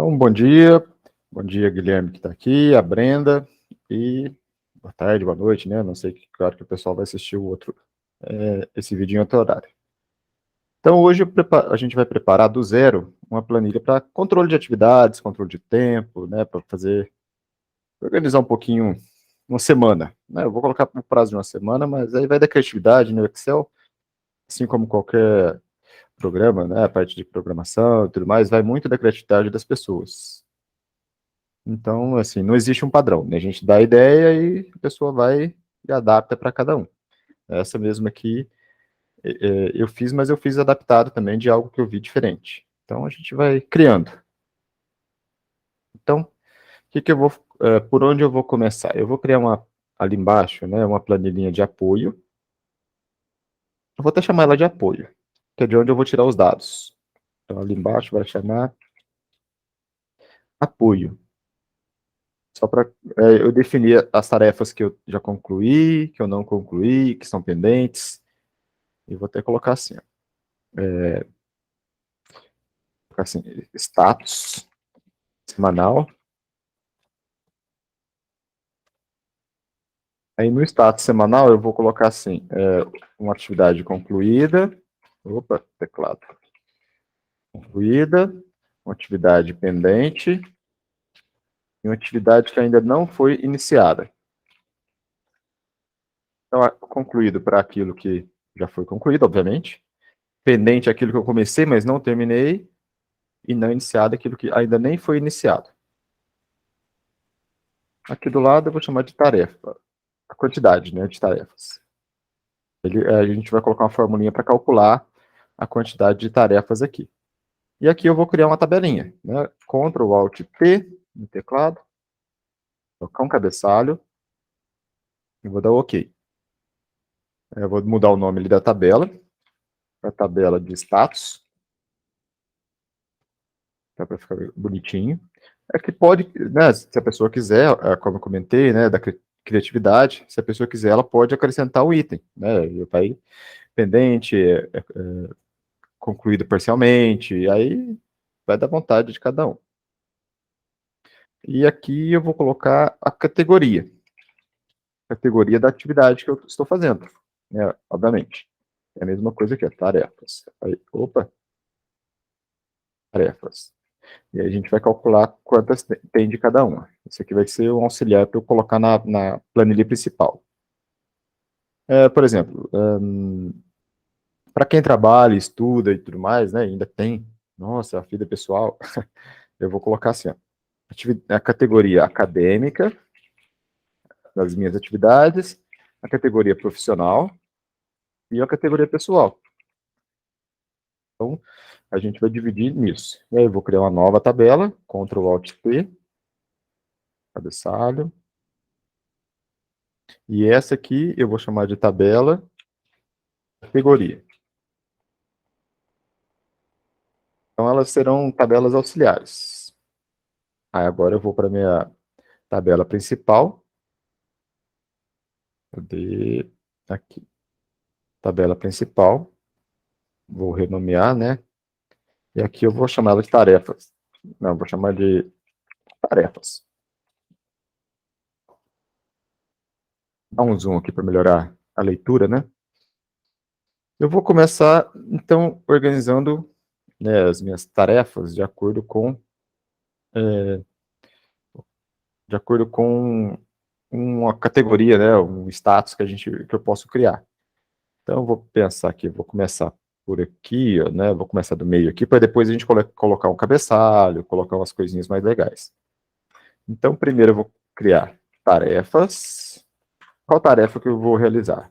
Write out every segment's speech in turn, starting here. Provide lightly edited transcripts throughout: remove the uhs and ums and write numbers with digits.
Então, bom dia, Guilherme, que está aqui, a Brenda, e boa tarde, boa noite, né? Não sei que hora que o pessoal vai assistir esse vídeo em outro horário. Então, hoje a gente vai preparar do zero uma planilha para controle de atividades, controle de tempo, né? Para organizar um pouquinho uma semana, né? Eu vou colocar no prazo de uma semana, mas aí vai da criatividade no Excel, assim como qualquer programa, né? A parte de programação e tudo mais, vai muito da criatividade das pessoas. Então, assim, não existe um padrão, né? A gente dá a ideia e a pessoa vai e adapta para cada um. Essa mesma aqui eu fiz, mas eu fiz adaptado também de algo que eu vi diferente. Então, a gente vai criando. Então, por onde eu vou começar? Eu vou criar ali embaixo, né, uma planilhinha de apoio. Eu vou até chamar ela de apoio, que é de onde eu vou tirar os dados. Então, ali embaixo vai chamar apoio. Só para eu definir as tarefas que eu já concluí, que eu não concluí, que estão pendentes. E vou até colocar assim, status semanal. Aí no status semanal eu vou colocar assim, uma atividade concluída, opa, teclado, concluída, uma atividade pendente e uma atividade que ainda não foi iniciada. Então, concluído para aquilo que já foi concluído, obviamente. Pendente é aquilo que eu comecei, mas não terminei. E não iniciado é aquilo que ainda nem foi iniciado. Aqui do lado eu vou chamar de tarefa, a quantidade, né, de tarefas. A gente vai colocar uma formulinha para calcular a quantidade de tarefas aqui. E aqui eu vou criar uma tabelinha, né? Ctrl Alt T no teclado, colocar um cabeçalho e vou dar OK. Eu vou mudar o nome ali da tabela, para tabela de status, para ficar bonitinho. É que pode, né, se a pessoa quiser, como eu comentei, né, da criatividade, se a pessoa quiser, ela pode acrescentar o item, né? Vai pendente, concluído parcialmente, aí vai dar vontade de cada um. E aqui eu vou colocar a categoria da atividade que eu estou fazendo, né, obviamente. É a mesma coisa aqui, tarefas. Aí, opa, tarefas. E aí a gente vai calcular quantas tem de cada uma. Isso aqui vai ser um auxiliar para eu colocar na planilha principal. Por exemplo, para quem trabalha, estuda e tudo mais, né, ainda tem, nossa, a vida pessoal, eu vou colocar assim, ó, a categoria acadêmica, das minhas atividades, a categoria profissional e a categoria pessoal. Então, a gente vai dividir nisso. E aí eu vou criar uma nova tabela, Ctrl Alt T, cabeçalho. E essa aqui eu vou chamar de tabela categoria. Então, elas serão tabelas auxiliares. Aí agora eu vou para a minha tabela principal. Cadê? Aqui. Tabela principal. Vou renomear, né? E aqui eu vou chamar ela de tarefas. Não, vou chamar de tarefas. Dá um zoom aqui para melhorar a leitura, né? Eu vou começar, então, organizando, né, as minhas tarefas de acordo com uma categoria, né, um status que eu posso criar. Então, eu vou pensar aqui, vou começar por aqui, ó, né, vou começar do meio aqui, para depois a gente colocar um cabeçalho, colocar umas coisinhas mais legais. Então, primeiro eu vou criar tarefas. Qual tarefa que eu vou realizar?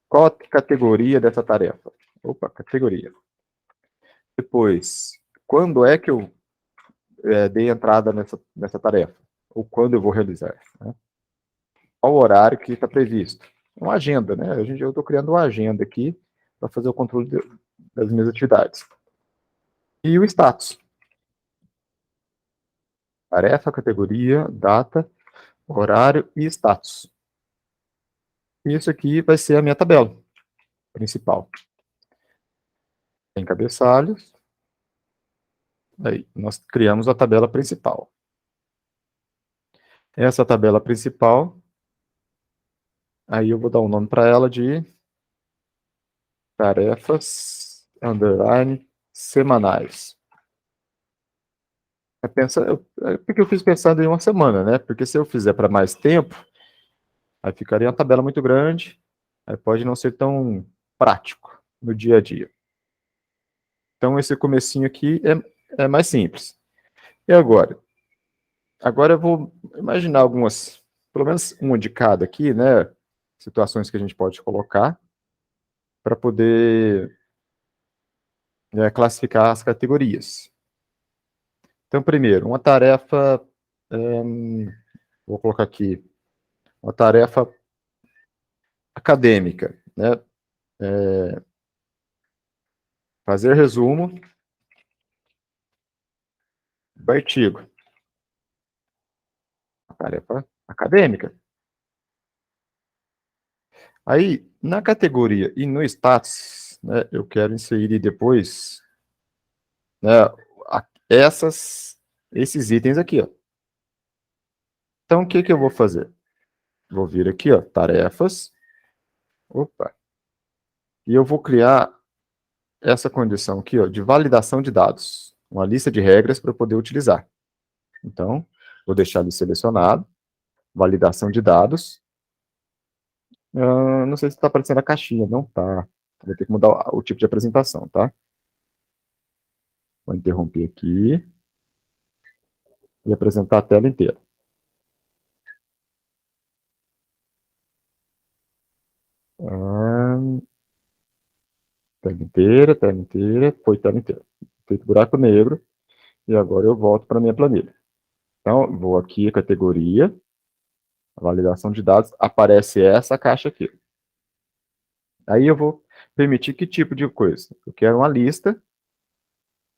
Qual a categoria dessa tarefa? Opa, categoria. Depois, quando é que eu dei entrada nessa tarefa? Ou quando eu vou realizar? Né? Qual o horário que está previsto? Uma agenda, né? Eu estou criando uma agenda aqui para fazer o controle das minhas atividades. E o status. Tarefa, categoria, data, horário e status. Isso aqui vai ser a minha tabela principal. Tem cabeçalhos. Aí, nós criamos a tabela principal. Essa tabela principal, aí eu vou dar um nome para ela de tarefas, underline, semanais. Porque eu fiz pensando em uma semana, né? Porque se eu fizer para mais tempo, aí ficaria uma tabela muito grande, aí pode não ser tão prático no dia a dia. Então, esse comecinho aqui é mais simples. E agora? Agora eu vou imaginar algumas, pelo menos uma de cada aqui, né? Situações que a gente pode colocar para poder classificar as categorias. Então, primeiro, uma tarefa, vou colocar aqui, uma tarefa acadêmica, né? Fazer resumo do artigo. Tarefa acadêmica. Aí, na categoria e no status, né, eu quero inserir depois, né, esses itens aqui, ó. Então, o que que eu vou fazer? Vou vir aqui, ó, tarefas, opa, e eu vou criar essa condição aqui, ó, de validação de dados, uma lista de regras para eu poder utilizar. Então, vou deixar ali selecionado, validação de dados. Não sei se está aparecendo a caixinha, não tá. Vou ter que mudar o tipo de apresentação, tá? Vou interromper aqui e apresentar a tela inteira. Tela inteira, foi tela inteira. Feito buraco negro, e agora eu volto para a minha planilha. Então, vou aqui, categoria, validação de dados, aparece essa caixa aqui. Aí eu vou permitir que tipo de coisa? Eu quero uma lista,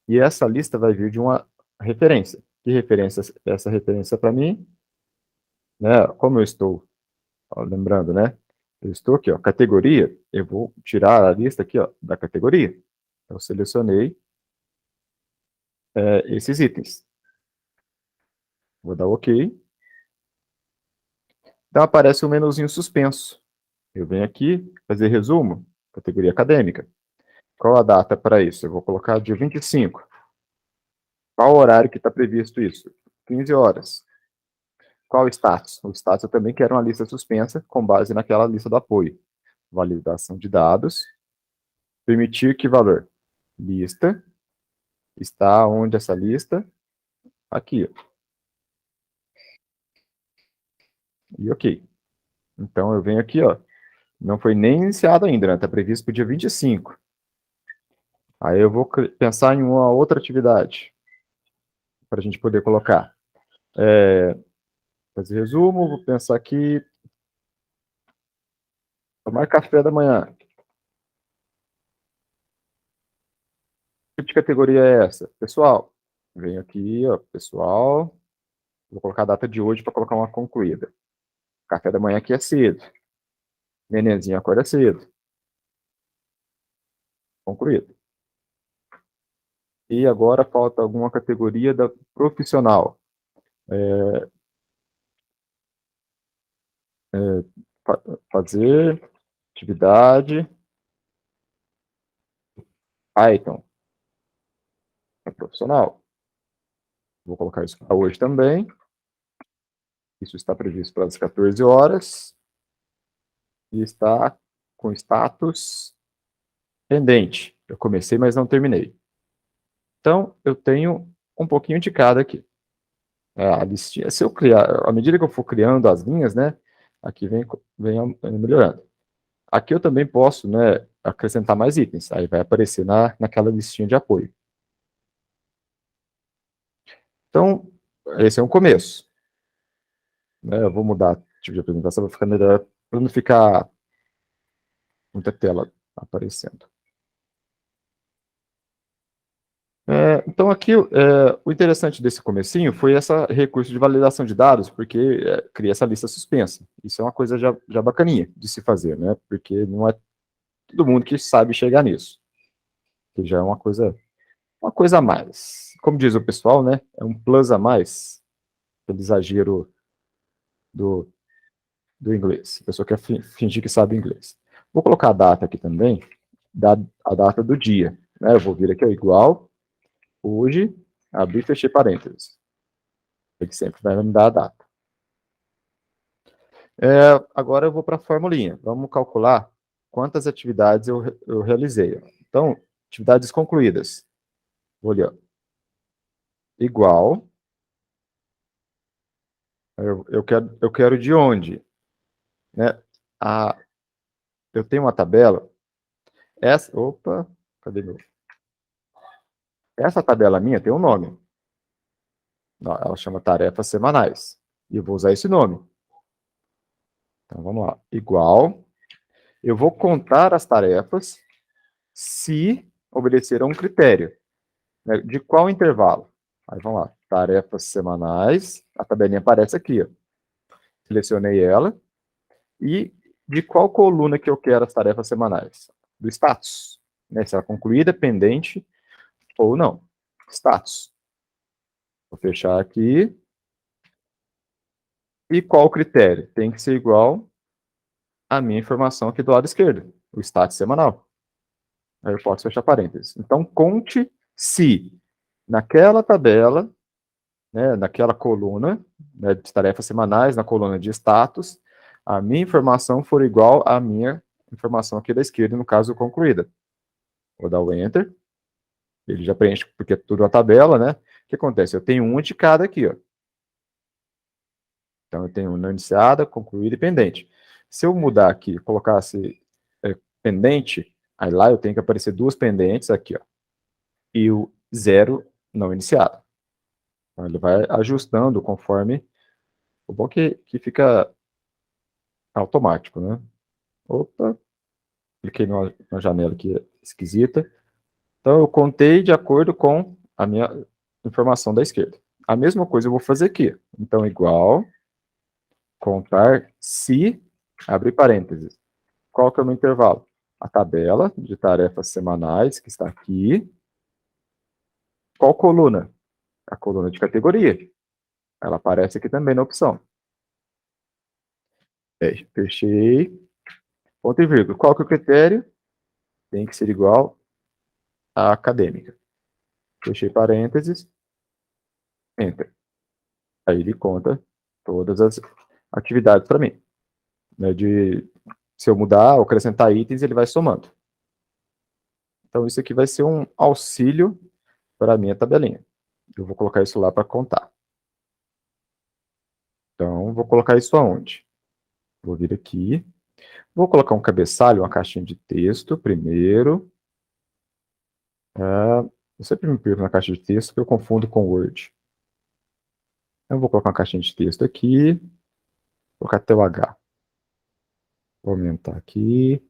e essa lista vai vir de uma referência. Que referência é essa referência para mim? Né, como eu estou, ó, lembrando, né? Eu estou aqui, ó, categoria, eu vou tirar a lista aqui, ó, da categoria. Eu selecionei esses itens. Vou dar OK. Então aparece um menuzinho suspenso. Eu venho aqui, fazer resumo, categoria acadêmica. Qual a data para isso? Eu vou colocar dia 25. Qual o horário que está previsto isso? 15 horas. Qual o status? O status eu também quero uma lista suspensa com base naquela lista do apoio. Validação de dados. Permitir que valor? Lista. Está onde essa lista? Aqui. E OK. Então eu venho aqui, ó. Não foi nem iniciado ainda, né? Está previsto para o dia 25. Aí eu vou pensar em uma outra atividade para a gente poder colocar. Fazer resumo, vou pensar aqui, tomar café da manhã. Que tipo de categoria é essa? Pessoal, venho aqui, ó, pessoal, vou colocar a data de hoje para colocar uma concluída. Café da manhã aqui é cedo. Nenenzinho acorda cedo. Concluído. E agora falta alguma categoria da profissional. Fazer atividade Python. É profissional. Vou colocar isso para hoje também. Isso está previsto para as 14 horas. E está com status pendente. Eu comecei, mas não terminei. Então, eu tenho um pouquinho de cada aqui. A listinha, se eu criar, à medida que eu for criando as linhas, né, aqui vem melhorando. Aqui eu também posso, né, acrescentar mais itens. Aí vai aparecer naquela listinha de apoio. Então, esse é um começo. Né, eu vou mudar o tipo de apresentação, vai ficar melhor, para não ficar muita tela aparecendo. Então, aqui, o interessante desse comecinho foi esse recurso de validação de dados, porque cria essa lista suspensa. Isso é uma coisa já bacaninha de se fazer, né? Porque não é todo mundo que sabe chegar nisso. Que já é uma coisa uma coisa a mais. Como diz o pessoal, né? É um plus a mais, aquele exagero do inglês. A pessoa quer fingir que sabe inglês. Vou colocar a data aqui também, a data do dia. Né? Eu vou vir aqui, ó, igual, hoje, abrir e fechar parênteses. Ele sempre vai me dar a data. Agora eu vou para a formulinha. Vamos calcular quantas atividades eu realizei. Então, atividades concluídas. Vou ali, ó, igual. Eu quero de onde? Né? Eu tenho uma tabela. Opa, cadê meu? Essa tabela minha tem um nome. Ela chama tarefas semanais. E eu vou usar esse nome. Então, vamos lá. Igual. Eu vou contar as tarefas se obedecer a um critério. Né? De qual intervalo? Aí, vamos lá. Tarefas semanais. A tabelinha aparece aqui. Ó. Selecionei ela. E de qual coluna que eu quero as tarefas semanais? Do status. Né? Se ela é concluída, pendente ou não. Status. Vou fechar aqui. E qual o critério? Tem que ser igual à minha informação aqui do lado esquerdo, o status semanal. Aí eu posso fechar parênteses. Então, conte se naquela tabela, né, naquela coluna, né, de tarefas semanais, na coluna de status, a minha informação for igual à minha informação aqui da esquerda, no caso concluída. Vou dar o Enter. Ele já preenche, porque é tudo a tabela, né? O que acontece? Eu tenho um de cada aqui, ó. Então, eu tenho não iniciada, concluída e pendente. Se eu mudar aqui, colocasse pendente, aí lá eu tenho que aparecer duas pendentes aqui, ó. E o zero não iniciado. Então, ele vai ajustando conforme. O bom é que fica automático, né? Opa, cliquei numa janela aqui esquisita. Então, eu contei de acordo com a minha informação da esquerda. A mesma coisa eu vou fazer aqui. Então, igual, contar se, abrir parênteses. Qual que é o meu intervalo? A tabela de tarefas semanais, que está aqui. Qual coluna? A coluna de categoria. Ela aparece aqui também na opção. Fechei. Ponto e vírgula. Qual que é o critério? Tem que ser igual à acadêmica. Fechei parênteses. Enter. Aí ele conta todas as atividades para mim. Né, se eu mudar ou acrescentar itens, ele vai somando. Então, isso aqui vai ser um auxílio para a minha tabelinha. Eu vou colocar isso lá para contar. Então, vou colocar isso aonde? Vou vir aqui. Vou colocar um cabeçalho, uma caixinha de texto primeiro. Eu sempre me perco na caixa de texto, que eu confundo com Word. Eu vou colocar uma caixinha de texto aqui. Vou colocar até o H. Vou aumentar aqui.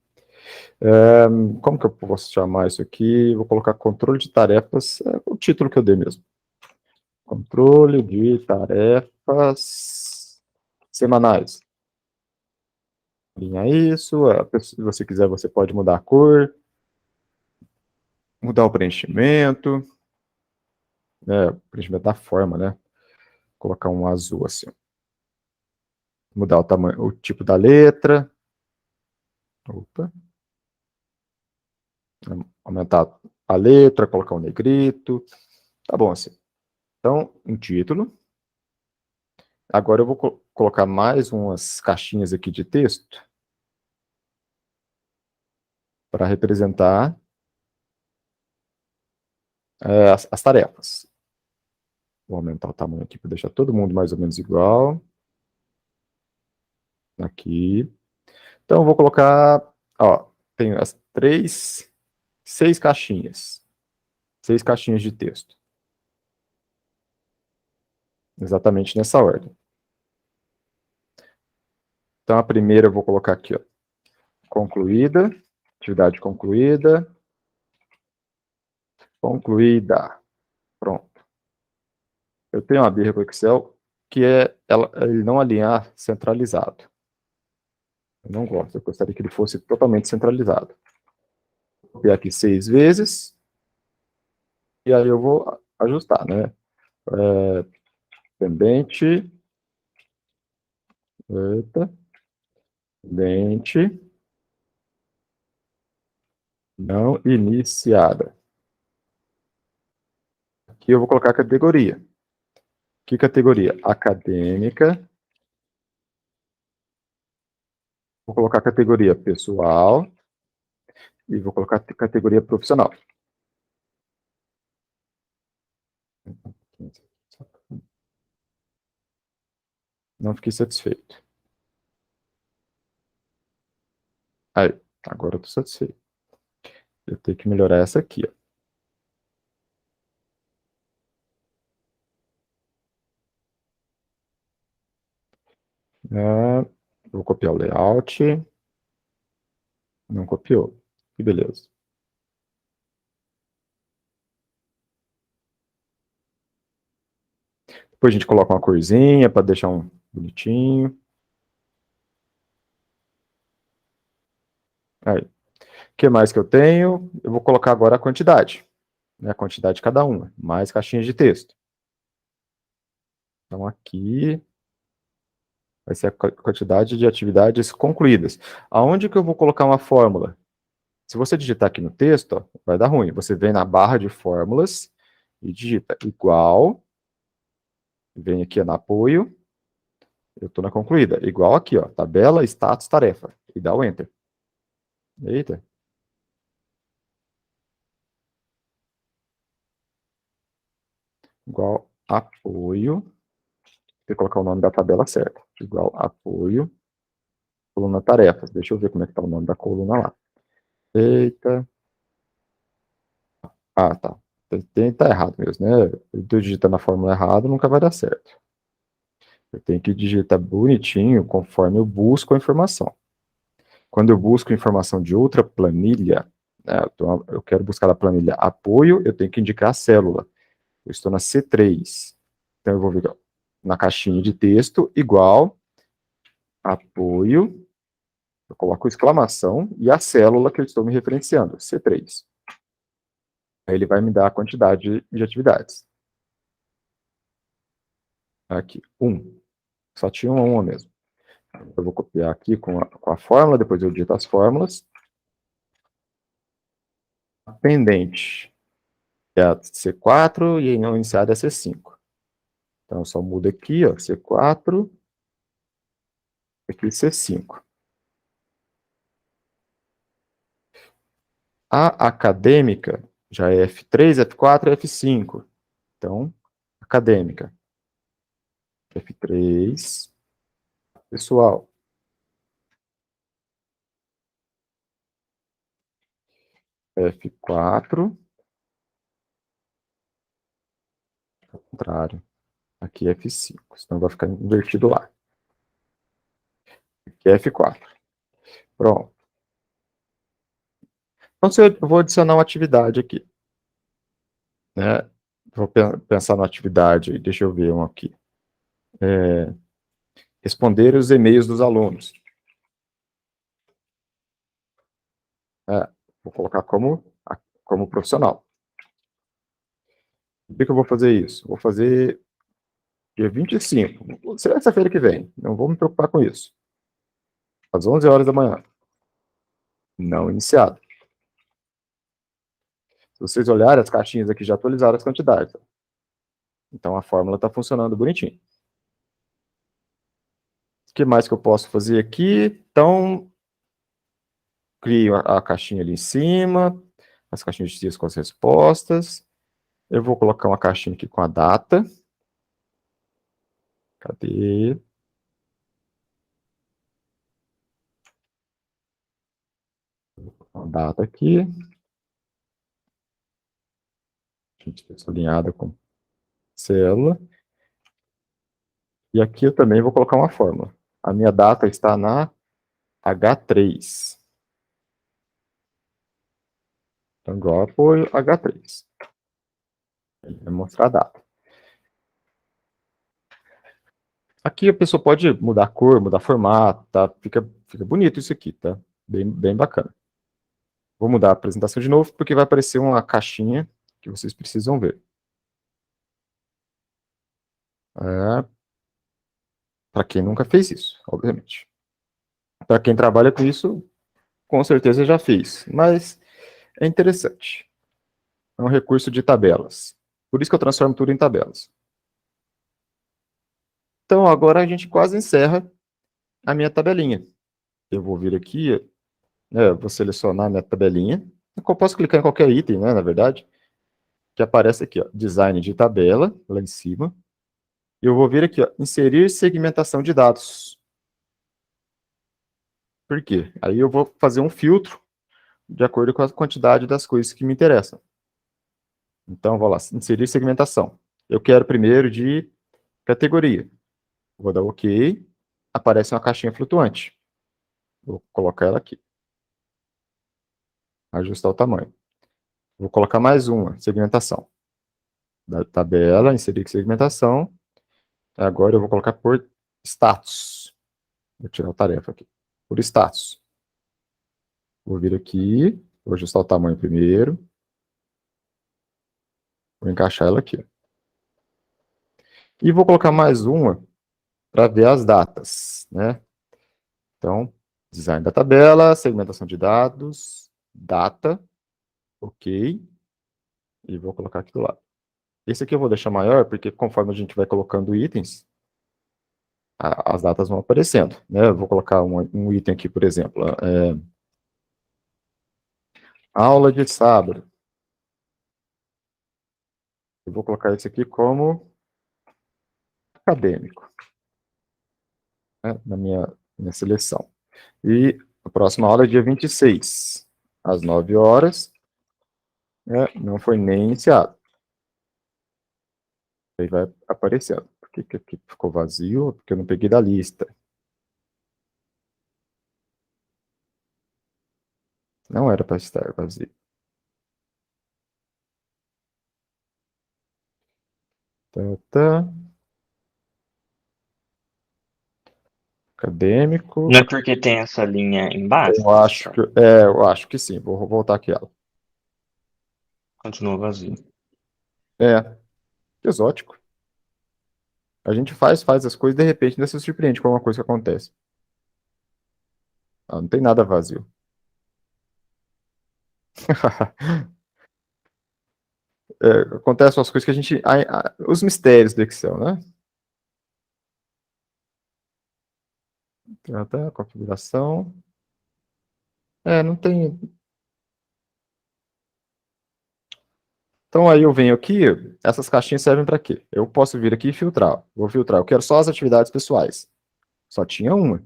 Como que eu posso chamar isso aqui? Vou colocar controle de tarefas. É o título que eu dei mesmo. Controle de tarefas semanais. Alinha isso. Se você quiser, você pode mudar a cor. Mudar o preenchimento. O preenchimento da forma, né? Colocar um azul assim. Mudar o tamanho, o tipo da letra. Opa. Aumentar a letra, colocar um negrito. Tá bom assim. Então, um título. Agora eu vou colocar mais umas caixinhas aqui de texto para representar as tarefas. Vou aumentar o tamanho aqui para deixar todo mundo mais ou menos igual. Aqui. Então, eu vou colocar, ó, tenho as seis caixinhas. 6 caixinhas de texto. Exatamente nessa ordem. Então, a primeira eu vou colocar aqui, ó, concluída, atividade concluída, concluída, pronto. Eu tenho uma birra com o Excel que é ele não alinhar centralizado. Eu não gosto, eu gostaria que ele fosse totalmente centralizado. Vou copiar aqui 6 vezes. E aí eu vou ajustar, né? Pendente, eita, pendente, não iniciada. Aqui eu vou colocar a categoria. Que categoria? Acadêmica. Vou colocar a categoria pessoal e vou colocar a categoria profissional. Não fiquei satisfeito. Aí, agora eu estou satisfeito. Eu tenho que melhorar essa aqui, ó. Vou copiar o layout. Não copiou. Que beleza. Depois a gente coloca uma corzinha para deixar um bonitinho. Aí. O que mais que eu tenho? Eu vou colocar agora a quantidade. Né, a quantidade de cada uma, mais caixinhas de texto. Então aqui vai ser a quantidade de atividades concluídas. Aonde que eu vou colocar uma fórmula? Se você digitar aqui no texto, ó, vai dar ruim. Você vem na barra de fórmulas e digita igual, vem aqui no apoio, eu estou na concluída, igual aqui, ó, tabela, status, tarefa, e dá o Enter. Eita. Igual apoio, tem que colocar o nome da tabela certa, igual apoio, coluna tarefas. Deixa eu ver como é que está o nome da coluna lá. Eita. Ah, tá. Tá errado mesmo, né? Eu tô digitando a fórmula errada, nunca vai dar certo. Eu tenho que digitar bonitinho conforme eu busco a informação. Quando eu busco informação de outra planilha, né, então eu quero buscar a planilha apoio, eu tenho que indicar a célula. Eu estou na C3. Então eu vou vir na caixinha de texto, igual, apoio, eu coloco exclamação e a célula que eu estou me referenciando, C3. Aí ele vai me dar a quantidade de atividades. Aqui, 1. Só tinha uma mesmo. Eu vou copiar aqui com a fórmula, depois eu digito as fórmulas. Pendente é a C4 e a não iniciada é a C5. Então, eu só mudo aqui, ó, C4, aqui C5. A acadêmica já é F3, F4 e F5. Então, acadêmica. F3, pessoal. F4, ao contrário. Aqui é F5, senão vai ficar invertido lá. Aqui é F4. Pronto. Então, eu vou adicionar uma atividade aqui. Né? Vou pensar na atividade, deixa eu ver um aqui. Responder os e-mails dos alunos. Vou colocar como profissional. Por que eu vou fazer isso? Vou fazer dia 25, sexta-feira que vem. Não vou me preocupar com isso. Às 11 horas da manhã. Não iniciado. Se vocês olharem, as caixinhas aqui já atualizaram as quantidades. Então, a fórmula está funcionando bonitinho. O que mais que eu posso fazer aqui? Então, crio a caixinha ali em cima, as caixinhas de dias com as respostas. Eu vou colocar uma caixinha aqui com a data. Cadê? Uma data aqui. A gente deixa alinhada com célula. E aqui eu também vou colocar uma fórmula. A minha data está na H3. Então, igual apoio H3. Vai mostrar a data. Aqui a pessoa pode mudar a cor, mudar formato, tá? Fica bonito isso aqui, tá? Bem bacana. Vou mudar a apresentação de novo, porque vai aparecer uma caixinha que vocês precisam ver. Para quem nunca fez isso, obviamente. Para quem trabalha com isso, com certeza já fez, mas é interessante. É um recurso de tabelas. Por isso que eu transformo tudo em tabelas. Então, agora a gente quase encerra a minha tabelinha. Eu vou vir aqui, né, vou selecionar a minha tabelinha. Eu posso clicar em qualquer item, né, na verdade, que aparece aqui, ó, design de tabela, lá em cima. E eu vou vir aqui, ó, inserir segmentação de dados. Por quê? Aí eu vou fazer um filtro de acordo com a quantidade das coisas que me interessam. Então, vou lá, inserir segmentação. Eu quero primeiro de categoria. Vou dar OK. Aparece uma caixinha flutuante. Vou colocar ela aqui. Ajustar o tamanho. Vou colocar mais uma, segmentação. Da tabela, inserir segmentação. Agora eu vou colocar por status. Vou tirar a tarefa aqui. Por status. Vou vir aqui, vou ajustar o tamanho primeiro. Vou encaixar ela aqui. E vou colocar mais uma para ver as datas, né? Então, design da tabela, segmentação de dados, data, OK. E vou colocar aqui do lado. Esse aqui eu vou deixar maior, porque conforme a gente vai colocando itens, as datas vão aparecendo, né? Eu vou colocar um item aqui, por exemplo, aula de sábado. Eu vou colocar esse aqui como acadêmico, né, na minha seleção. E a próxima aula é dia 26, às 9 horas, né, não foi nem iniciado. Aí vai aparecendo. Por que aqui ficou vazio? Porque eu não peguei da lista. Não era para estar vazio. Tá, tá. Acadêmico. Não é porque tem essa linha embaixo? Eu acho que sim. Vou voltar aqui ela. Continua vazio. Que exótico. A gente faz as coisas e de repente ainda se surpreende com alguma coisa que acontece. Não tem nada vazio. Acontecem as coisas que a gente. Os mistérios do Excel, né? Tem até a configuração. Não tem. Então aí eu venho aqui, essas caixinhas servem para quê? Eu posso vir aqui e filtrar. Vou filtrar. Eu quero só as atividades pessoais. Só tinha uma.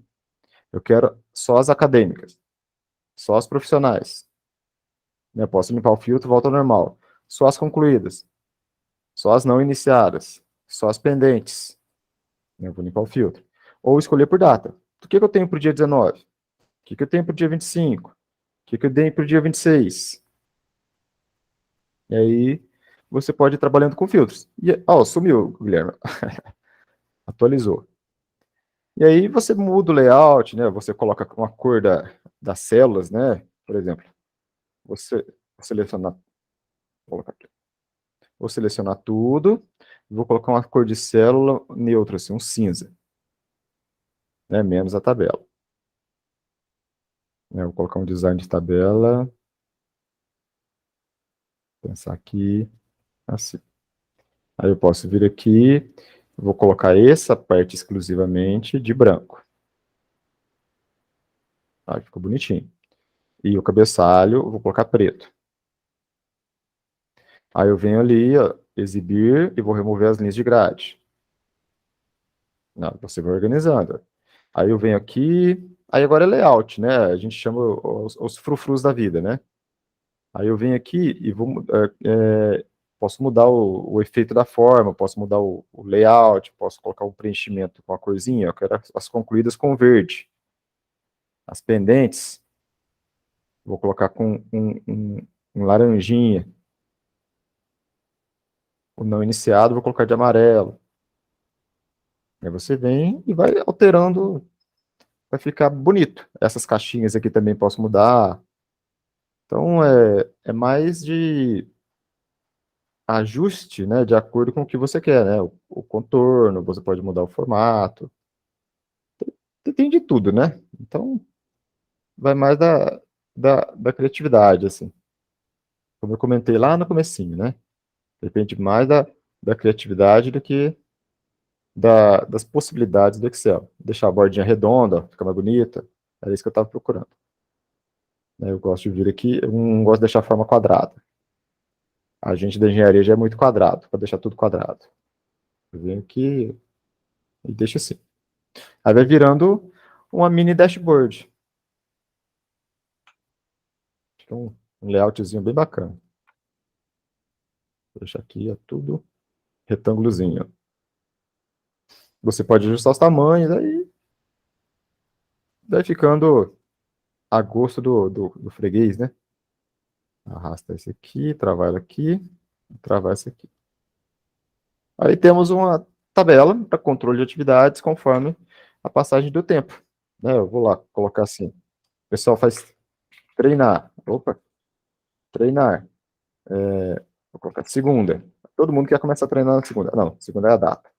Eu quero só as acadêmicas. Só as profissionais. Eu posso limpar o filtro, volta ao normal. Só as concluídas. Só as não iniciadas. Só as pendentes. Eu vou limpar o filtro. Ou escolher por data. O que eu tenho para o dia 19? O que eu tenho para o dia 25? O que eu tenho para o dia 26? E aí, você pode ir trabalhando com filtros. Sumiu, Guilherme. Atualizou. E aí, você muda o layout, né? Você coloca uma cor das células, né? Por exemplo, você selecionar, vou colocar aqui. Vou selecionar tudo, vou colocar uma cor de célula neutra, assim, um cinza, né? Menos a tabela. Vou colocar um design de tabela, pensar aqui, assim. Aí eu posso vir aqui, vou colocar essa parte exclusivamente de branco. Aí ficou bonitinho. E o cabeçalho, eu vou colocar preto. Aí eu venho ali, ó, exibir, e vou remover as linhas de grade. Não, você vai organizando. Aí eu venho aqui, aí agora é layout, né? A gente chama os frufrus da vida, né? Aí eu venho aqui e posso mudar o efeito da forma, posso mudar o layout, posso colocar um preenchimento com a corzinha, eu quero as concluídas com verde. As pendentes, vou colocar com um laranjinha. O não iniciado, vou colocar de amarelo. Aí você vem e vai alterando, vai ficar bonito. Essas caixinhas aqui também posso mudar. Então, é mais de ajuste, né, de acordo com o que você quer, né? O contorno, você pode mudar o formato. Tem de tudo, né? Então, vai mais da criatividade, assim. Como eu comentei lá no comecinho, né? Depende mais da criatividade do que das possibilidades do Excel. Deixar a bordinha redonda, ficar mais bonita. Era isso que eu estava procurando. Né? Eu gosto de vir aqui, eu não gosto de deixar a forma quadrada. A gente da engenharia já é muito quadrado, para deixar tudo quadrado. Eu venho aqui e deixo assim. Aí vai virando uma mini dashboard. Então, um layoutzinho bem bacana. Vou deixar aqui, é tudo retângulozinho. Você pode ajustar os tamanhos, aí vai ficando a gosto do freguês, né? Arrasta esse aqui, travar ela aqui, travar esse aqui. Aí temos uma tabela para controle de atividades conforme a passagem do tempo. Né? Eu vou lá colocar assim. O pessoal faz treinar. Opa, treinar. Vou colocar segunda. Todo mundo quer começar a treinar na segunda. Não, segunda é a data.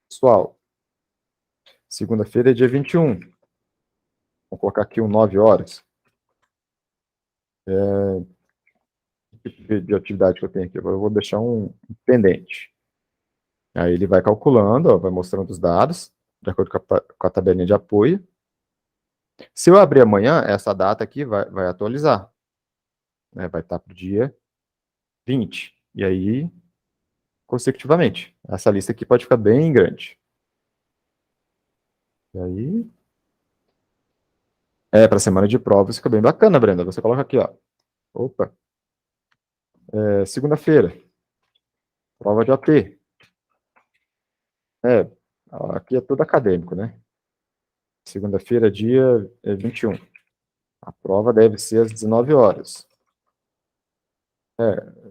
Pessoal, segunda-feira é dia 21. Vou colocar aqui 9 horas. De atividade que eu tenho aqui. Eu vou deixar um pendente. Aí ele vai calculando, ó, vai mostrando os dados, de acordo com a tabelinha de apoio. Se eu abrir amanhã, essa data aqui vai atualizar. Né? Vai estar para o dia 20. E aí, consecutivamente. Essa lista aqui pode ficar bem grande. E aí... para a semana de provas fica bem bacana, Brenda. Você coloca aqui, ó. Opa. Segunda-feira. Prova de AP. Aqui é tudo acadêmico, né? Segunda-feira, dia 21. A prova deve ser às 19 horas.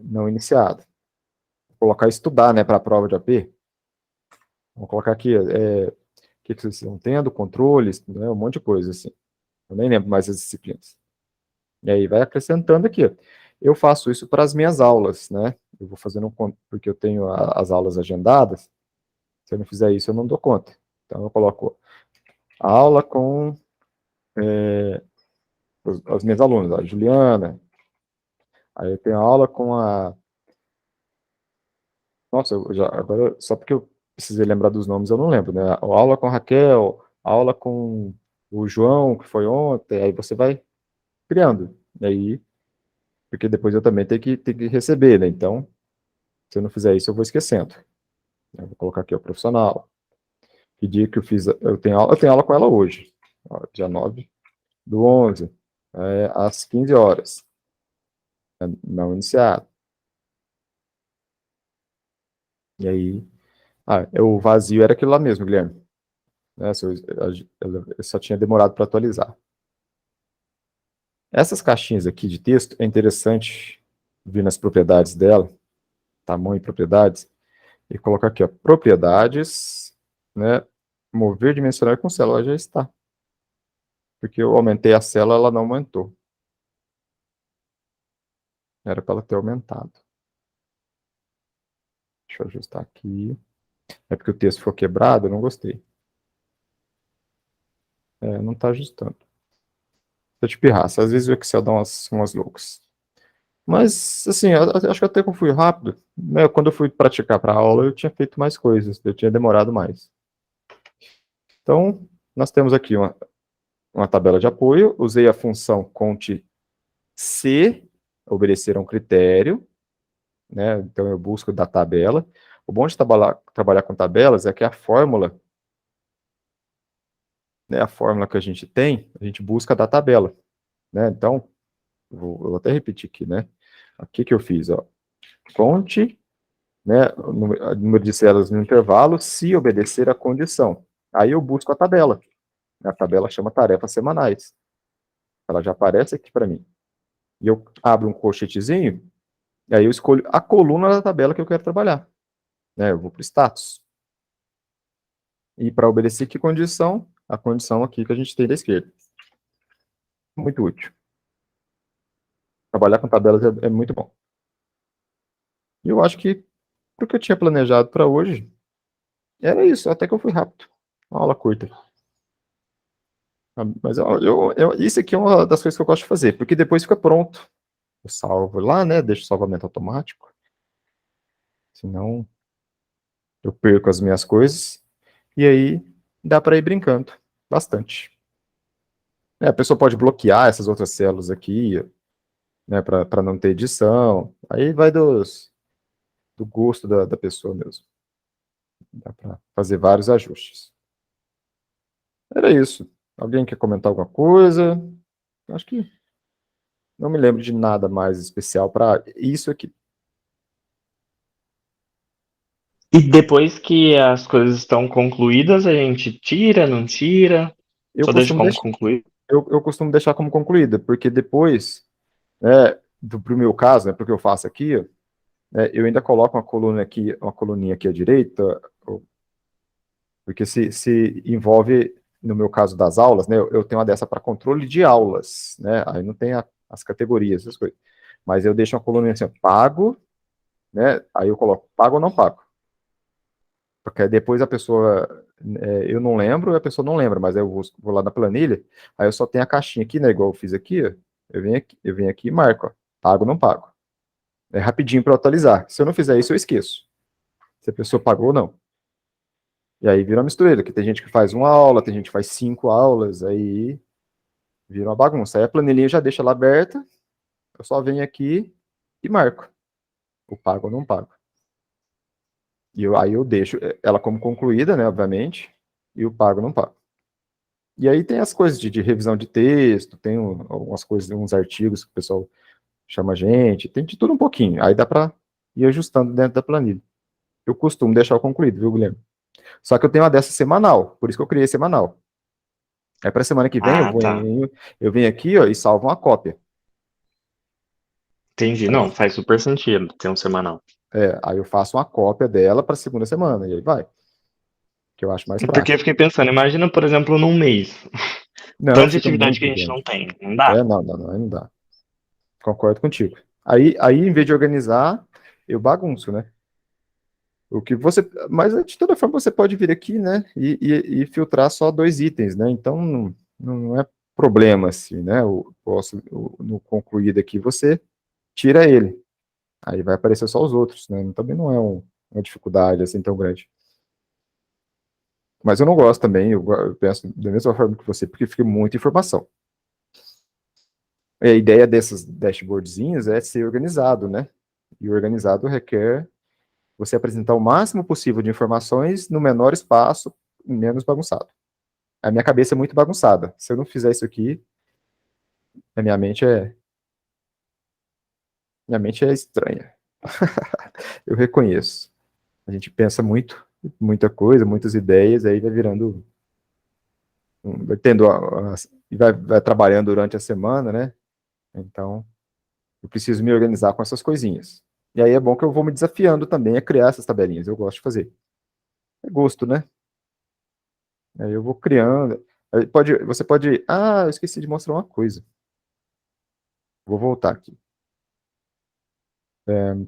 Não iniciado. Vou colocar estudar, né, para a prova de AP. Vamos colocar aqui, o que vocês estão tendo, controles, né, um monte de coisa, assim. Eu nem lembro mais as disciplinas. E aí vai acrescentando aqui. Eu faço isso para as minhas aulas, né? Eu vou fazendo, porque eu tenho as aulas agendadas. Se eu não fizer isso, eu não dou conta. Então, eu coloco aula com as minhas alunas, a Juliana. Aí eu tenho aula com a... Nossa, agora, só porque eu precisei lembrar dos nomes, eu não lembro, né? A aula com a Raquel, a aula com o João, que foi ontem, aí você vai criando. E aí, porque depois eu também tenho que receber, né? Então, se eu não fizer isso, eu vou esquecendo. Eu vou colocar aqui, o profissional. Que dia que eu fiz, eu tenho aula com ela hoje, ó, dia 9/11, às 15 horas, não iniciado. E aí, o vazio era aquilo lá mesmo, Guilherme. Né, eu só tinha demorado para atualizar. Essas caixinhas aqui de texto, é interessante vir nas propriedades dela, tamanho e propriedades, e colocar aqui, ó, propriedades, né, mover dimensionar com célula, já está. Porque eu aumentei a célula, ela não aumentou. Era para ela ter aumentado. Deixa eu ajustar aqui. É porque o texto ficou quebrado, eu não gostei. Não está ajustando. Deixa eu te pirraça. Às vezes o Excel dá umas loucas. Mas, assim, eu acho que até que eu fui rápido. Né? Quando eu fui praticar para a aula, eu tinha feito mais coisas. Eu tinha demorado mais. Então, nós temos aqui uma tabela de apoio. Usei a função conte se obedecer a um critério. Né? Então, eu busco da tabela. O bom de trabalhar com tabelas é que a fórmula, né, a fórmula que a gente tem, a gente busca da tabela. Né? Então, eu vou até repetir aqui, né? Aqui que eu fiz, ó. Conte, né, o número de células no intervalo se obedecer à condição. Aí eu busco a tabela. A tabela chama tarefas semanais. Ela já aparece aqui para mim. E eu abro um colchetezinho, e aí eu escolho a coluna da tabela que eu quero trabalhar. Né? Eu vou para o status. E para obedecer que condição? A condição aqui que a gente tem da esquerda. Muito útil. Trabalhar com tabelas é muito bom. E eu acho que, porque eu tinha planejado para hoje, era isso, até que eu fui rápido. Uma aula curta. Mas isso aqui é uma das coisas que eu gosto de fazer, porque depois fica pronto. Eu salvo lá, né? Deixo o salvamento automático. Senão eu perco as minhas coisas. E aí dá para ir brincando bastante. A pessoa pode bloquear essas outras células aqui, né? Para não ter edição. Aí vai do gosto da pessoa mesmo. Dá para fazer vários ajustes. Era isso. Alguém quer comentar alguma coisa? Acho que não me lembro de nada mais especial para isso aqui. E depois que as coisas estão concluídas, a gente tira, não tira, Eu só deixa costumo como deixar, concluído. eu costumo deixar como concluída, porque depois, né, pro meu caso, né, porque eu faço aqui, né, eu ainda coloco uma coluna aqui, uma coluninha aqui à direita, porque se envolve, no meu caso das aulas, né, eu tenho uma dessa para controle de aulas, né, aí não tem as categorias, essas coisas. Mas eu deixo uma coluna assim, ó, pago, né, aí eu coloco pago ou não pago. Porque depois a pessoa, eu não lembro, a pessoa não lembra, mas aí eu vou lá na planilha, aí eu só tenho a caixinha aqui, né, igual eu fiz aqui, ó, eu venho aqui e marco, ó, pago ou não pago. É rapidinho para atualizar. Se eu não fizer isso, eu esqueço. Se a pessoa pagou ou não. E aí vira uma mistureira, que tem gente que faz uma aula, tem gente que faz 5 aulas, aí vira uma bagunça. Aí a planilhinha já deixa ela aberta, eu só venho aqui e marco. O pago ou não pago. Aí eu deixo ela como concluída, né, obviamente, e o pago ou não pago. E aí tem as coisas de revisão de texto, tem algumas coisas, uns artigos que o pessoal chama a gente, tem de tudo um pouquinho. Aí dá para ir ajustando dentro da planilha. Eu costumo deixar o concluído, viu, Guilherme? Só que eu tenho uma dessa semanal, por isso que eu criei semanal. Aí para semana que vem Ah, tá. eu venho aqui, ó, e salvo uma cópia. Entendi. Aí Não, faz super sentido ter um semanal. aí eu faço uma cópia dela para a segunda semana, e aí vai, que eu acho mais Porque eu prático. fiquei pensando, imagina, por exemplo, num mês, Não, tanto de fica atividade que muito a gente grande. não tem. Não dá? Não, não, não, aí não dá. Concordo contigo. Aí, em vez de organizar, eu bagunço, né? O que você, mas de toda forma você pode vir aqui, né, e filtrar só 2 itens, né? Então não é problema assim, né? No concluído aqui você tira ele, aí vai aparecer só os outros, né? Também não é uma dificuldade assim tão grande. Mas eu não gosto também, eu penso da mesma forma que você, porque fica muita informação. E a ideia dessas dashboardzinhos é ser organizado, né? E organizado requer você apresentar o máximo possível de informações no menor espaço, menos bagunçado. A minha cabeça é muito bagunçada. Se eu não fizer isso aqui, a minha mente é estranha. Eu reconheço. A gente pensa muito, muita coisa, muitas ideias, aí vai virando, vai tendo, e vai trabalhando durante a semana, né? Então, eu preciso me organizar com essas coisinhas. E aí é bom que eu vou me desafiando também a criar essas tabelinhas. Eu gosto de fazer. É gosto, né? Aí eu vou criando. Você pode. Ah, eu esqueci de mostrar uma coisa. Vou voltar aqui.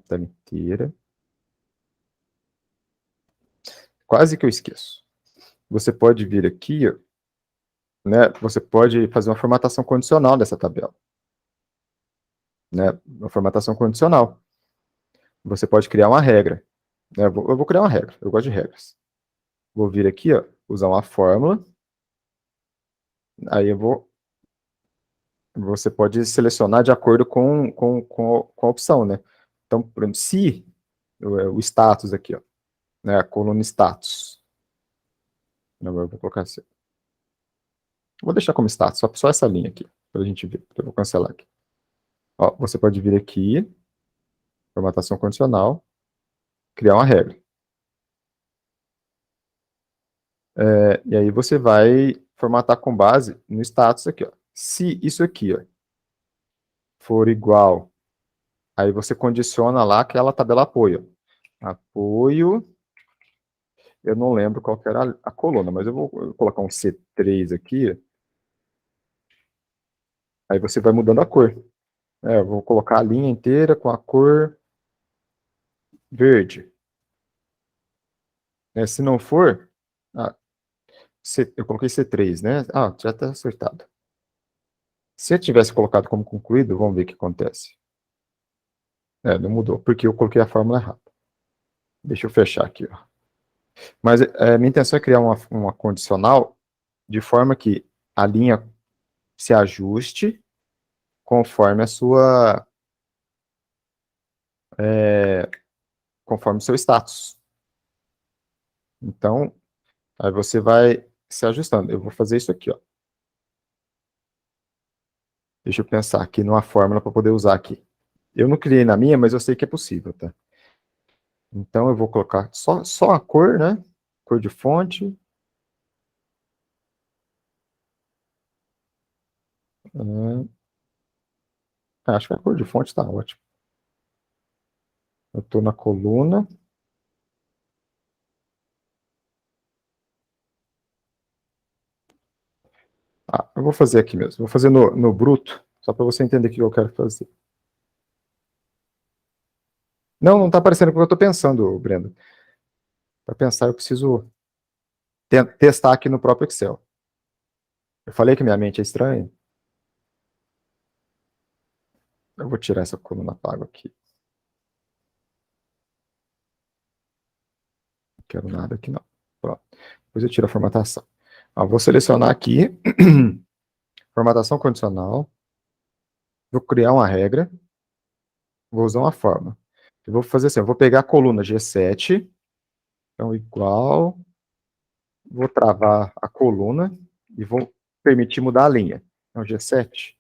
Tá mentira. Quase que eu esqueço. Você pode vir aqui, ó, né? Você pode fazer uma formatação condicional dessa tabela, né? Uma formatação condicional. Você pode criar uma regra, né? Eu vou criar uma regra. Eu gosto de regras. Vou vir aqui, ó, usar uma fórmula. Aí você pode selecionar de acordo com a opção, né? Então, por exemplo, se o status aqui, ó, né? A coluna status. Não, eu vou colocar assim. Vou deixar como status, só essa linha aqui, para a gente ver. Eu vou cancelar aqui. Ó, você pode vir aqui, formatação condicional, criar uma regra. E aí você vai formatar com base no status aqui, ó. Se isso aqui, ó, for igual, aí você condiciona lá aquela tabela apoio. Apoio, eu não lembro qual que era a coluna, mas eu vou colocar um C3 aqui, aí você vai mudando a cor. Eu vou colocar a linha inteira com a cor verde. Se não for, ah, eu coloquei C3, né? Ah, já está acertado. Se eu tivesse colocado como concluído, vamos ver o que acontece. Não mudou, porque eu coloquei a fórmula errada. Deixa eu fechar aqui, ó. Mas minha intenção é criar uma condicional de forma que a linha se ajuste conforme a sua... conforme o seu status. Então, aí você vai se ajustando. Eu vou fazer isso aqui, ó. Deixa eu pensar aqui numa fórmula para poder usar aqui. Eu não criei na minha, mas eu sei que é possível, tá? Então, eu vou colocar só a cor, né? Cor de fonte. Acho que a cor de fonte está ótimo. Eu estou na coluna. Eu vou fazer aqui mesmo. Vou fazer no bruto, só para você entender o que eu quero fazer. Não está aparecendo o que eu estou pensando, Brenda. Para pensar, eu preciso testar aqui no próprio Excel. Eu falei que minha mente é estranha. Eu vou tirar essa coluna pago aqui. Não quero nada aqui, não. Pronto. Depois eu tiro a formatação. Vou selecionar aqui. Formatação condicional. Vou criar uma regra. Vou usar uma forma. Eu vou fazer assim, eu vou pegar a coluna G7. Então, igual. Vou travar a coluna e vou permitir mudar a linha. Então, G7.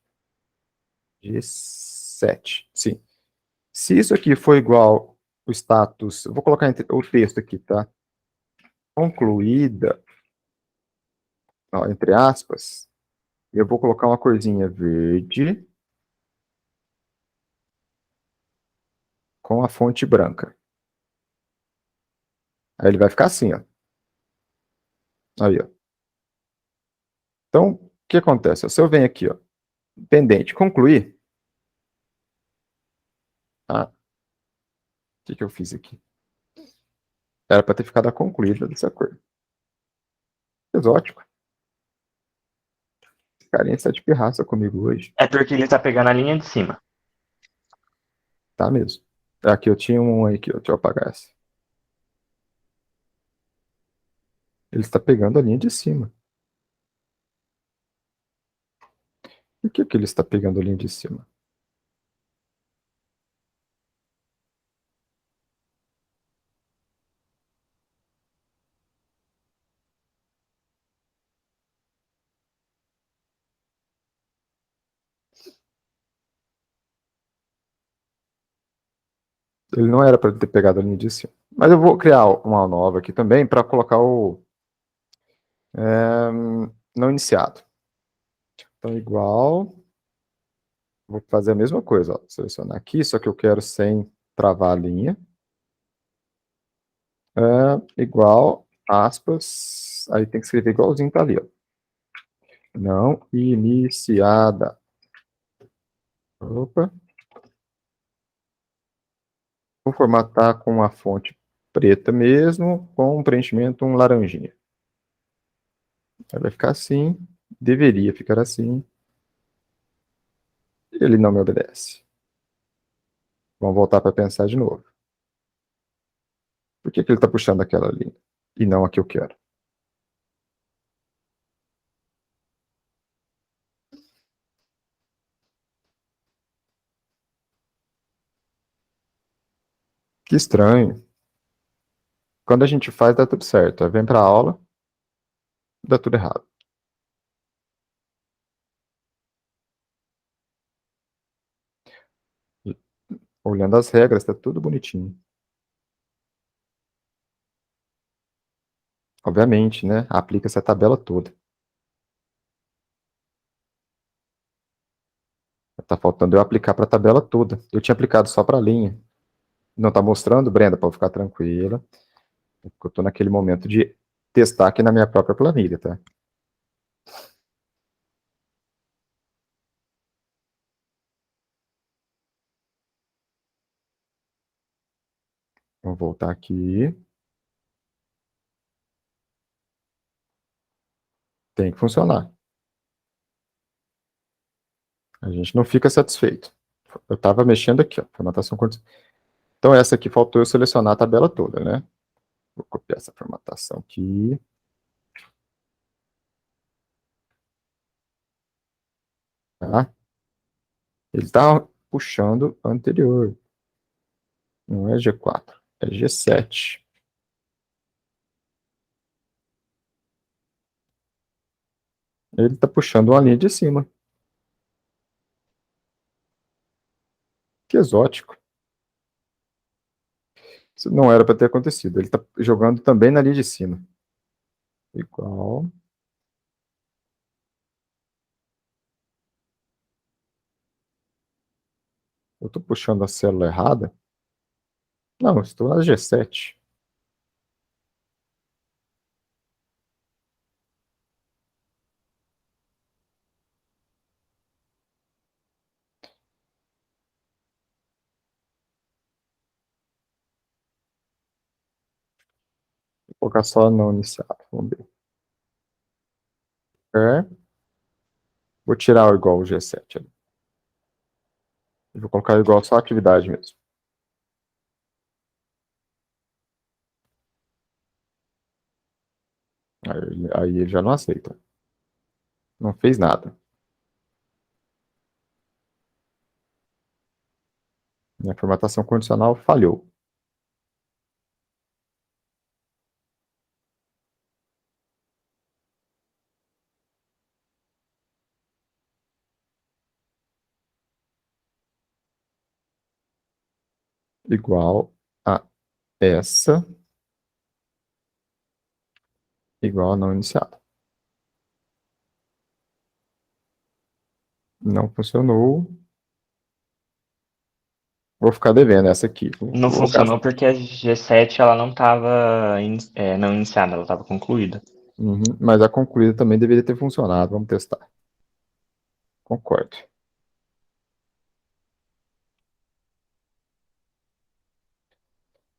G7, sim. Se isso aqui for igual o status, eu vou colocar o texto aqui, tá? Concluída, ó, entre aspas, eu vou colocar uma corzinha verde com a fonte branca. Aí ele vai ficar assim, ó. Aí, ó. Então, o que acontece? Se eu venho aqui, ó, pendente, concluir, o que eu fiz aqui? Era para ter ficado a concluída dessa cor. Exótico. Esse carinha está de pirraça comigo hoje. É porque ele tá pegando a linha de cima. Tá mesmo. Aqui eu tinha um aqui, ó. Deixa eu apagar essa. Ele está pegando a linha de cima. Por que ele está pegando a linha de cima? Ele não era para ter pegado a linha de cima. Mas eu vou criar uma nova aqui também para colocar o não iniciado. Então, igual. Vou fazer a mesma coisa. Ó. Selecionar aqui, só que eu quero sem travar a linha. Igual, aspas. Aí tem que escrever igualzinho tá ali. Ó. Não iniciada. Opa. Vou formatar com a fonte preta mesmo, com um preenchimento um laranjinha. Aí vai ficar assim, deveria ficar assim. Ele não me obedece. Vamos voltar para pensar de novo. Por que ele está puxando aquela linha e não a que eu quero? Que estranho. Quando a gente faz, dá tudo certo. Aí vem para a aula, dá tudo errado. Olhando as regras, está tudo bonitinho. Obviamente, né? Aplica-se a tabela toda. Tá faltando eu aplicar para a tabela toda. Eu tinha aplicado só para a linha. Não tá mostrando, Brenda, pode ficar tranquila. Eu tô naquele momento de testar aqui na minha própria planilha, tá? Vamos voltar aqui. Tem que funcionar. A gente não fica satisfeito. Eu estava mexendo aqui, ó, formatação condicional. Então, essa aqui faltou eu selecionar a tabela toda, né? Vou copiar essa formatação aqui. Tá? Ele está puxando anterior. Não é G4, é G7. Ele está puxando uma linha de cima. Que exótico. Isso não era para ter acontecido. Ele está jogando também na linha de cima. Igual. Eu estou puxando a célula errada? Não, estou na G7. Vou colocar só não iniciado. Vamos ver. É. Vou tirar o igual o G7 ali. Vou colocar igual só a atividade mesmo. Aí ele já não aceita. Não fez nada. Minha formatação condicional falhou. Igual a essa. Igual a não iniciada. Não funcionou. Vou ficar devendo essa aqui. Não Vou funcionou gastar. porque a G7 ela não estava não iniciada, ela estava concluída. Uhum, mas a concluída também deveria ter funcionado. Vamos testar. Concordo.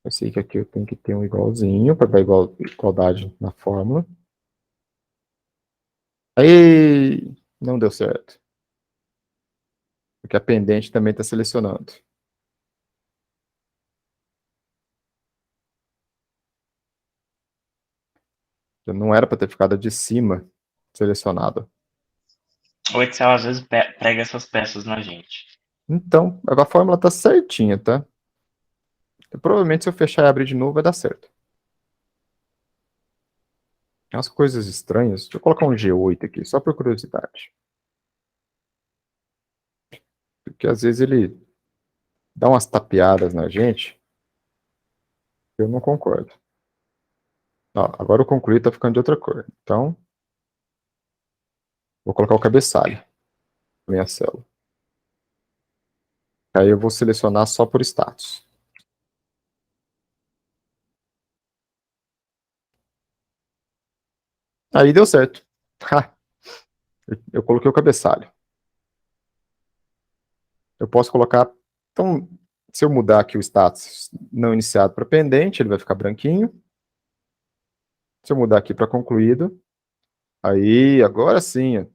Eu sei que aqui eu tenho que ter um igualzinho para dar igualdade na fórmula. Aí não deu certo. Porque a pendente também está selecionando. Não era para ter ficado de cima selecionado. O Excel às vezes prega essas peças na gente. Então, a fórmula está certinha, tá? Provavelmente se eu fechar e abrir de novo vai dar certo. Umas coisas estranhas. Deixa eu colocar um G8 aqui, só por curiosidade. Porque às vezes ele dá umas tapeadas na gente. Eu não concordo. Ó, agora o concluído está ficando de outra cor. Então, vou colocar o cabeçalho na minha célula. Aí eu vou selecionar só por status. Aí deu certo. Eu coloquei o cabeçalho. Eu posso colocar. Então, se eu mudar aqui o status não iniciado para pendente, ele vai ficar branquinho. Se eu mudar aqui para concluído, aí, agora sim, ó,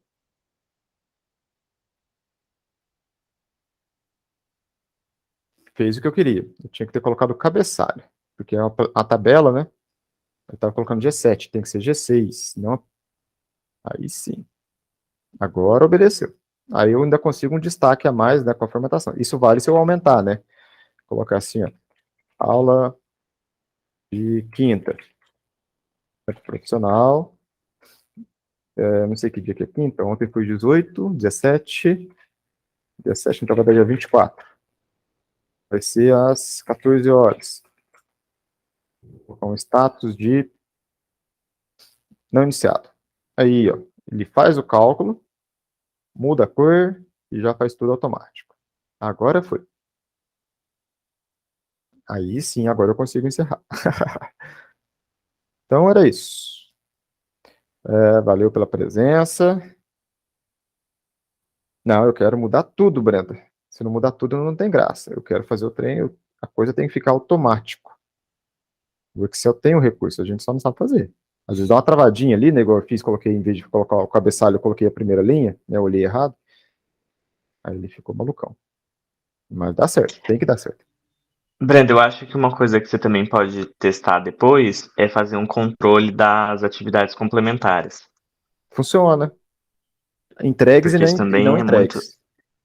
fez o que eu queria. Eu tinha que ter colocado o cabeçalho, porque a tabela, né? Eu estava colocando G7, tem que ser G6, não. Aí sim. Agora obedeceu. Aí eu ainda consigo um destaque a mais, né, com a formatação. Isso vale se eu aumentar, né? Colocar assim, ó, aula de quinta. Profissional. Não sei que dia que é quinta. Ontem foi 18, 17. 17, então vai dar dia 24. Vai ser às 14 horas. Vou colocar um status de não iniciado. Aí, ó, ele faz o cálculo, muda a cor e já faz tudo automático. Agora foi. Aí sim, agora eu consigo encerrar. Então era isso. Valeu pela presença. Não, eu quero mudar tudo, Brenda. Se não mudar tudo, não tem graça. Eu quero fazer o trem, a coisa tem que ficar automático. O Excel tem o recurso, a gente só não sabe fazer. Às vezes dá uma travadinha ali, né, igual eu fiz, coloquei, em vez de colocar o cabeçalho, eu coloquei a primeira linha, né, eu olhei errado, aí ele ficou malucão. Mas dá certo, tem que dar certo. Brenda, eu acho que uma coisa que você também pode testar depois é fazer um controle das atividades complementares. Funciona. Entregues Porque isso e não também é muito entregues.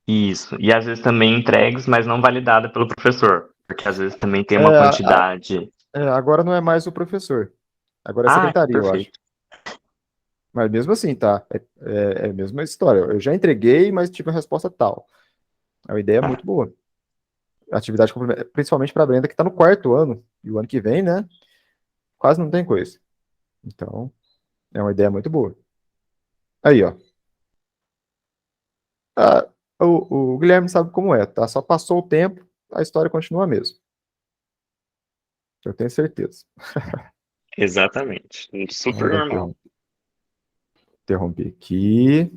isso. E às vezes também entregues, mas não validada pelo professor. Porque às vezes também tem É, uma quantidade. agora não é mais o professor, agora é a Ah, secretaria, eu acho. perfeito. Mas mesmo assim, tá? É a mesma história. Eu já entreguei, mas tive a resposta tal. É uma ideia Ah, muito boa. Atividade complementar, principalmente para a Brenda, que está no quarto ano. E o ano que vem, né? Quase não tem coisa. Então, é uma ideia muito boa. Aí, ó. Ah, o Guilherme sabe como é, tá? Só passou o tempo, a história continua a mesma. Eu tenho certeza. exatamente. Então, eu Super vou normal. interromper aqui.